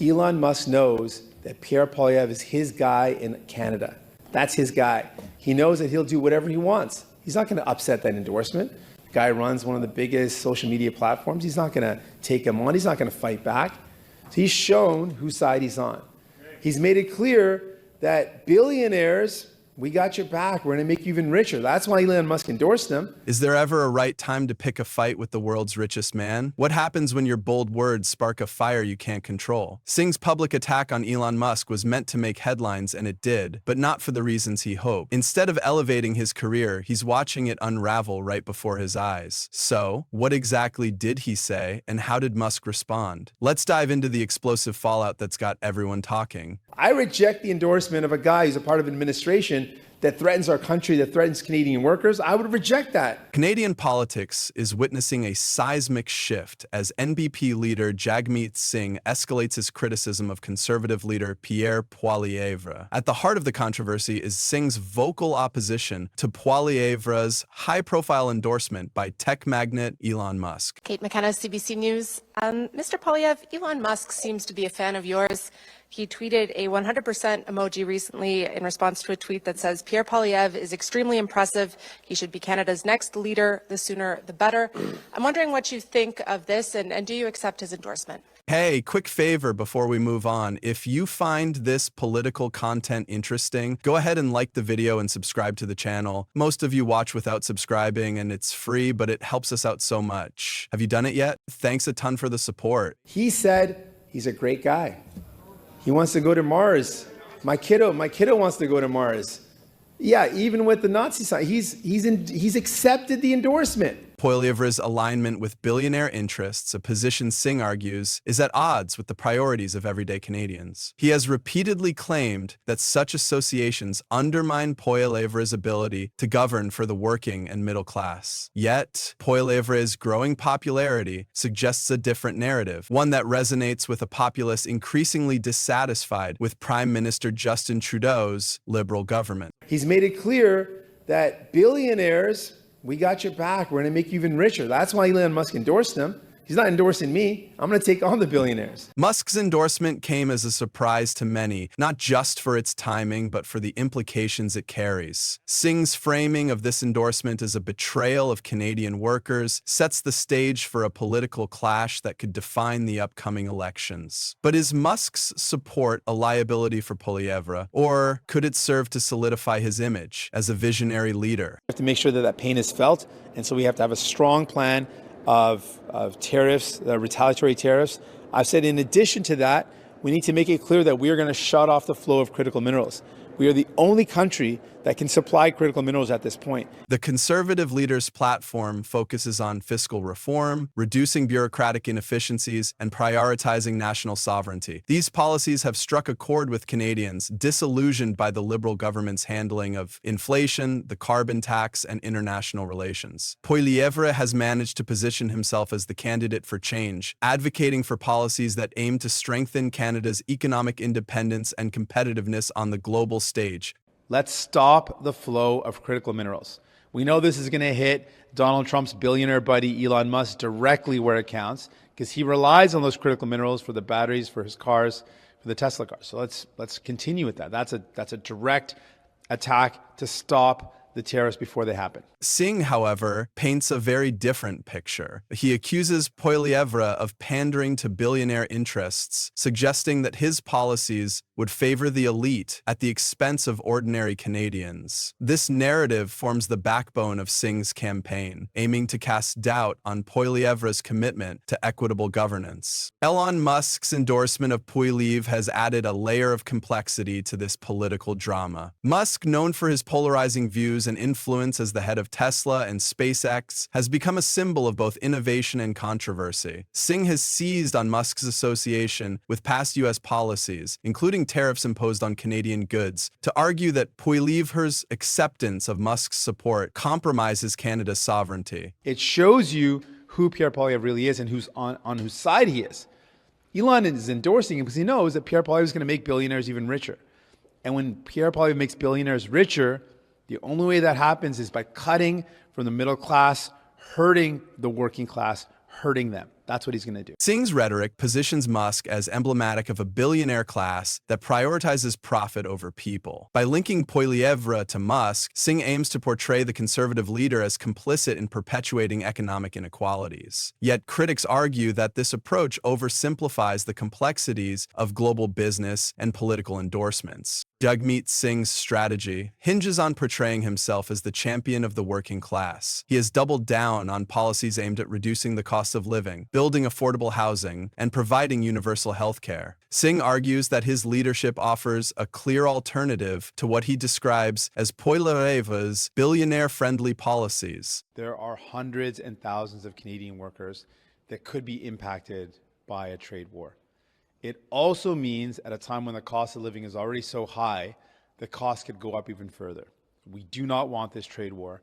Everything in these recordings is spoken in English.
Elon Musk knows that Pierre Poilievre is his guy in Canada. That's his guy. He knows that he'll do whatever he wants. He's not going to upset that endorsement. The guy runs one of the biggest social media platforms. He's not going to take him on. He's not going to fight back. So he's shown whose side he's on. He's made it clear that billionaires, we got your back. We're going to make you even richer. That's why Elon Musk endorsed him. Is there ever a right time to pick a fight with the world's richest man? What happens when your bold words spark a fire you can't control? Singh's public attack on Elon Musk was meant to make headlines, and it did, but not for the reasons he hoped. Instead of elevating his career, he's watching it unravel right before his eyes. So, what exactly did he say, and how did Musk respond? Let's dive into the explosive fallout that's got everyone talking. I reject the endorsement of a guy who's a part of administration that threatens our country, that threatens Canadian workers. I would reject that. Canadian politics is witnessing a seismic shift as NDP leader Jagmeet Singh escalates his criticism of Conservative leader Pierre Poilievre. At the heart of the controversy is Singh's vocal opposition to Poilievre's high-profile endorsement by tech magnate Elon Musk. Kate McKenna, CBC News. Mr. Poilievre, Elon Musk seems to be a fan of yours. He tweeted a 100% emoji recently in response to a tweet that says, Pierre Poilievre is extremely impressive. He should be Canada's next leader. The sooner, the better. I'm wondering what you think of this, and do you accept his endorsement? Hey, quick favor before we move on. If you find this political content interesting, go ahead and like the video and subscribe to the channel. Most of you watch without subscribing, and it's free, but it helps us out so much. Have you done it yet? Thanks a ton for the support. He said he's a great guy. He wants to go to Mars. My kiddo wants to go to Mars. Yeah, even with the Nazi side, he's accepted the endorsement. Poilievre's alignment with billionaire interests, a position Singh argues, is at odds with the priorities of everyday Canadians. He has repeatedly claimed that such associations undermine Poilievre's ability to govern for the working and middle class. Yet, Poilievre's growing popularity suggests a different narrative, one that resonates with a populace increasingly dissatisfied with Prime Minister Justin Trudeau's Liberal government. He's made it clear that billionaires, we got your back. We're going to make you even richer. That's why Elon Musk endorsed him. He's not endorsing me. I'm going to take on the billionaires. Musk's endorsement came as a surprise to many, not just for its timing, but for the implications it carries. Singh's framing of this endorsement as a betrayal of Canadian workers sets the stage for a political clash that could define the upcoming elections. But is Musk's support a liability for Poilievre, or could it serve to solidify his image as a visionary leader? We have to make sure that that pain is felt, and so we have to have a strong plan of tariffs, retaliatory tariffs. I've said in addition to that, we need to make it clear that we are going to shut off the flow of critical minerals. We are the only country that can supply critical minerals at this point. The Conservative leader's platform focuses on fiscal reform, reducing bureaucratic inefficiencies, and prioritizing national sovereignty. These policies have struck a chord with Canadians, disillusioned by the Liberal government's handling of inflation, the carbon tax, and international relations. Poilievre has managed to position himself as the candidate for change, advocating for policies that aim to strengthen Canada's economic independence and competitiveness on the global stage. Let's stop the flow of critical minerals. We know this is going to hit Donald Trump's billionaire buddy Elon Musk directly where it counts, because he relies on those critical minerals for the batteries, for his cars, for the Tesla cars. So let's continue with that. That's a direct attack to stop the tariffs before they happen. Singh, however, paints a very different picture. He accuses Poilievre of pandering to billionaire interests, suggesting that his policies would favor the elite at the expense of ordinary Canadians. This narrative forms the backbone of Singh's campaign, aiming to cast doubt on Poilievre's commitment to equitable governance. Elon Musk's endorsement of Poilievre has added a layer of complexity to this political drama. Musk, known for his polarizing views and influence as the head of Tesla and SpaceX, has become a symbol of both innovation and controversy. Singh has seized on Musk's association with past U.S. policies, including tariffs imposed on Canadian goods, to argue that Poilievre's acceptance of Musk's support compromises Canada's sovereignty. It shows you who Pierre Poilievre really is and who's on whose side he is. Elon is endorsing him because he knows that Pierre Poilievre is going to make billionaires even richer. And when Pierre Poilievre makes billionaires richer, the only way that happens is by cutting from the middle class, hurting the working class, hurting them. That's what he's going to do. Singh's rhetoric positions Musk as emblematic of a billionaire class that prioritizes profit over people. By linking Poilievre to Musk, Singh aims to portray the conservative leader as complicit in perpetuating economic inequalities. Yet critics argue that this approach oversimplifies the complexities of global business and political endorsements. Jagmeet Singh's strategy hinges on portraying himself as the champion of the working class. He has doubled down on policies aimed at reducing the cost of living, building affordable housing, and providing universal health care. Singh argues that his leadership offers a clear alternative to what he describes as Poilievre's billionaire-friendly policies. There are hundreds and thousands of Canadian workers that could be impacted by a trade war. It also means at a time when the cost of living is already so high, the cost could go up even further. We do not want this trade war.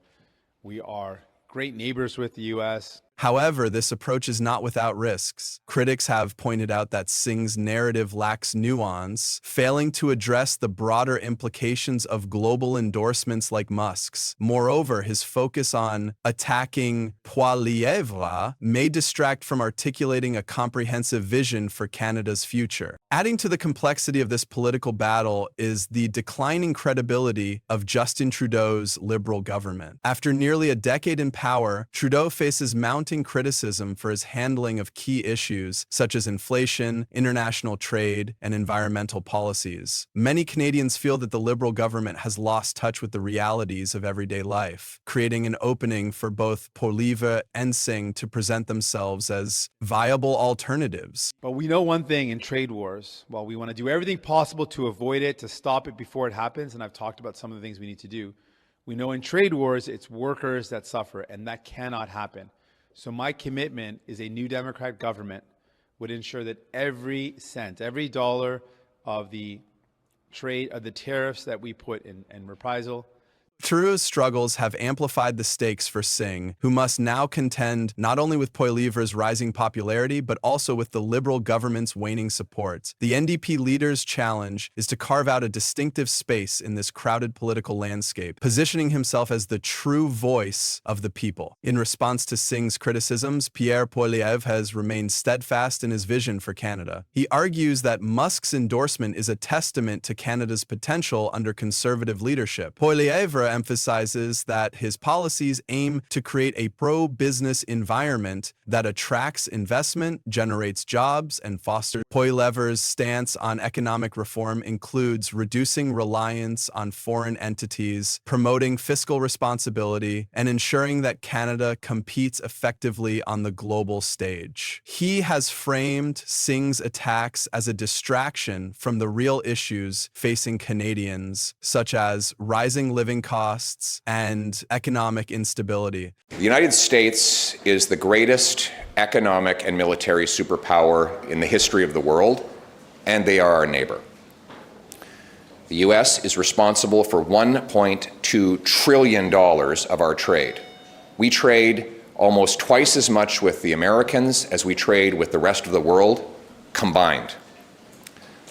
We are great neighbors with the U.S. However, this approach is not without risks. Critics have pointed out that Singh's narrative lacks nuance, failing to address the broader implications of global endorsements like Musk's. Moreover, his focus on attacking Poilievre may distract from articulating a comprehensive vision for Canada's future. Adding to the complexity of this political battle is the declining credibility of Justin Trudeau's Liberal government. After nearly a decade in power, Trudeau faces mounting criticism for his handling of key issues such as inflation, international trade, and environmental policies. Many Canadians feel that the Liberal government has lost touch with the realities of everyday life, creating an opening for both Poilievre and Singh to present themselves as viable alternatives. But we know one thing in trade wars, while we want to do everything possible to avoid it, to stop it before it happens, and I've talked about some of the things we need to do, we know in trade wars, it's workers that suffer, and that cannot happen. So my commitment is a new Democratic government would ensure that every cent, every dollar of the trade, of the tariffs that we put in reprisal. Trudeau's struggles have amplified the stakes for Singh, who must now contend not only with Poilievre's rising popularity, but also with the Liberal government's waning support. The NDP leader's challenge is to carve out a distinctive space in this crowded political landscape, positioning himself as the true voice of the people. In response to Singh's criticisms, Pierre Poilievre has remained steadfast in his vision for Canada. He argues that Musk's endorsement is a testament to Canada's potential under conservative leadership. Poilievre emphasizes that his policies aim to create a pro-business environment that attracts investment, generates jobs, and fosters. Poilievre's stance on economic reform includes reducing reliance on foreign entities, promoting fiscal responsibility, and ensuring that Canada competes effectively on the global stage. He has framed Singh's attacks as a distraction from the real issues facing Canadians, such as rising living costs and economic instability. The United States is the greatest economic and military superpower in the history of the world, and they are our neighbor. The U.S. is responsible for $1.2 trillion of our trade. We trade almost twice as much with the Americans as we trade with the rest of the world combined.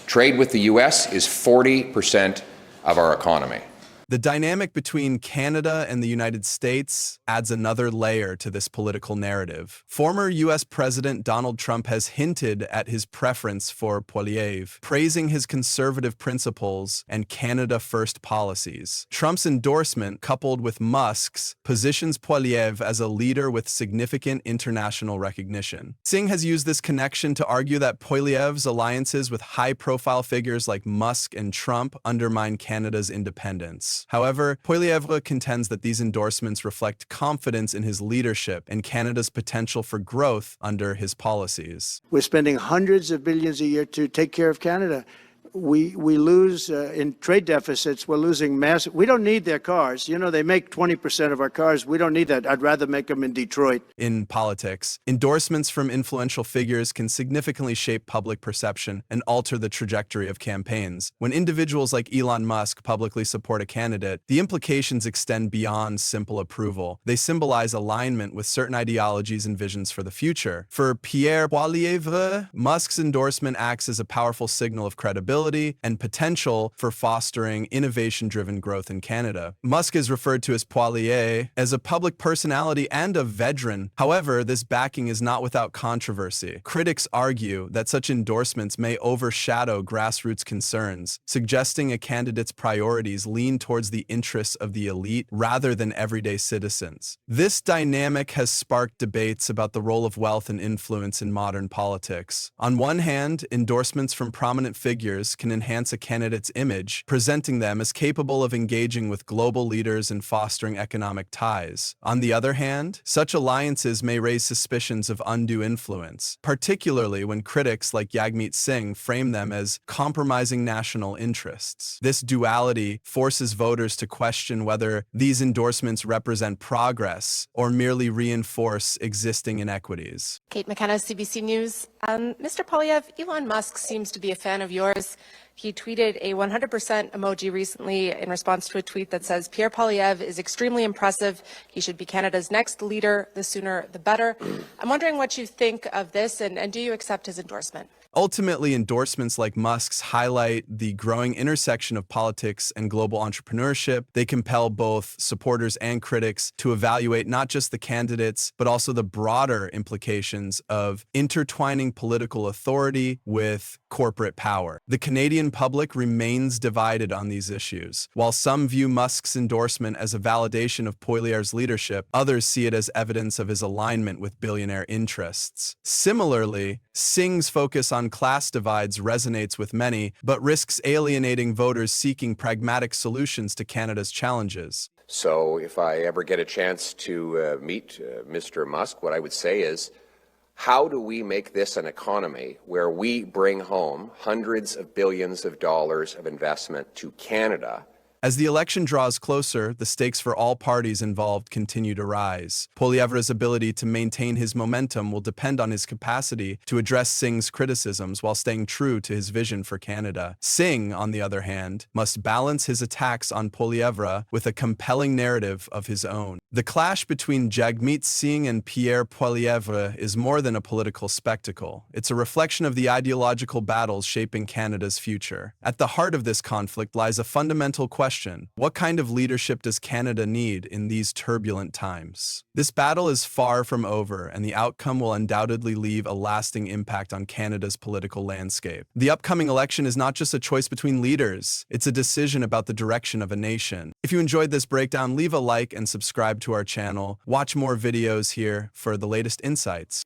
Trade with the U.S. is 40% of our economy. The dynamic between Canada and the United States adds another layer to this political narrative. Former U.S. President Donald Trump has hinted at his preference for Poilievre, praising his conservative principles and Canada-first policies. Trump's endorsement, coupled with Musk's, positions Poilievre as a leader with significant international recognition. Singh has used this connection to argue that Poilievre's alliances with high-profile figures like Musk and Trump undermine Canada's independence. However, Poilievre contends that these endorsements reflect confidence in his leadership and Canada's potential for growth under his policies. We're spending hundreds of billions a year to take care of Canada. We lose in trade deficits. We're losing massive. We don't need their cars. You know, they make 20% of our cars. We don't need that. I'd rather make them in Detroit. In politics, endorsements from influential figures can significantly shape public perception and alter the trajectory of campaigns. When individuals like Elon Musk publicly support a candidate, the implications extend beyond simple approval. They symbolize alignment with certain ideologies and visions for the future. For Pierre Poilievre, Musk's endorsement acts as a powerful signal of credibility, accountability and potential for fostering innovation-driven growth in Canada. Musk is referred to as Poilievre, as a public personality and a veteran. However, this backing is not without controversy. Critics argue that such endorsements may overshadow grassroots concerns, suggesting a candidate's priorities lean towards the interests of the elite rather than everyday citizens. This dynamic has sparked debates about the role of wealth and influence in modern politics. On one hand, endorsements from prominent figures can enhance a candidate's image, presenting them as capable of engaging with global leaders and fostering economic ties. On the other hand, such alliances may raise suspicions of undue influence, particularly when critics like Jagmeet Singh frame them as compromising national interests. This duality forces voters to question whether these endorsements represent progress or merely reinforce existing inequities. Kate McKenna, CBC News. Mr. Poilievre, Elon Musk seems to be a fan of yours. He tweeted a 100% emoji recently in response to a tweet that says, Pierre Poilievre is extremely impressive. He should be Canada's next leader. The sooner, the better. I'm wondering what you think of this, and do you accept his endorsement? Ultimately, endorsements like Musk's highlight the growing intersection of politics and global entrepreneurship. They compel both supporters and critics to evaluate not just the candidates, but also the broader implications of intertwining political authority with corporate power. The Canadian public remains divided on these issues. While some view Musk's endorsement as a validation of Poilievre's leadership, others see it as evidence of his alignment with billionaire interests. Similarly, Singh's focus on class divides resonates with many, but risks alienating voters seeking pragmatic solutions to Canada's challenges. So if I ever get a chance to meet Mr. Musk, what I would say is, how do we make this an economy where we bring home hundreds of billions of dollars of investment to Canada? As the election draws closer, the stakes for all parties involved continue to rise. Poilievre's ability to maintain his momentum will depend on his capacity to address Singh's criticisms while staying true to his vision for Canada. Singh, on the other hand, must balance his attacks on Poilievre with a compelling narrative of his own. The clash between Jagmeet Singh and Pierre Poilievre is more than a political spectacle. It's a reflection of the ideological battles shaping Canada's future. At the heart of this conflict lies a fundamental question. What kind of leadership does Canada need in these turbulent times? This battle is far from over, and the outcome will undoubtedly leave a lasting impact on Canada's political landscape. The upcoming election is not just a choice between leaders, it's a decision about the direction of a nation. If you enjoyed this breakdown, leave a like and subscribe to our channel. Watch more videos here for the latest insights.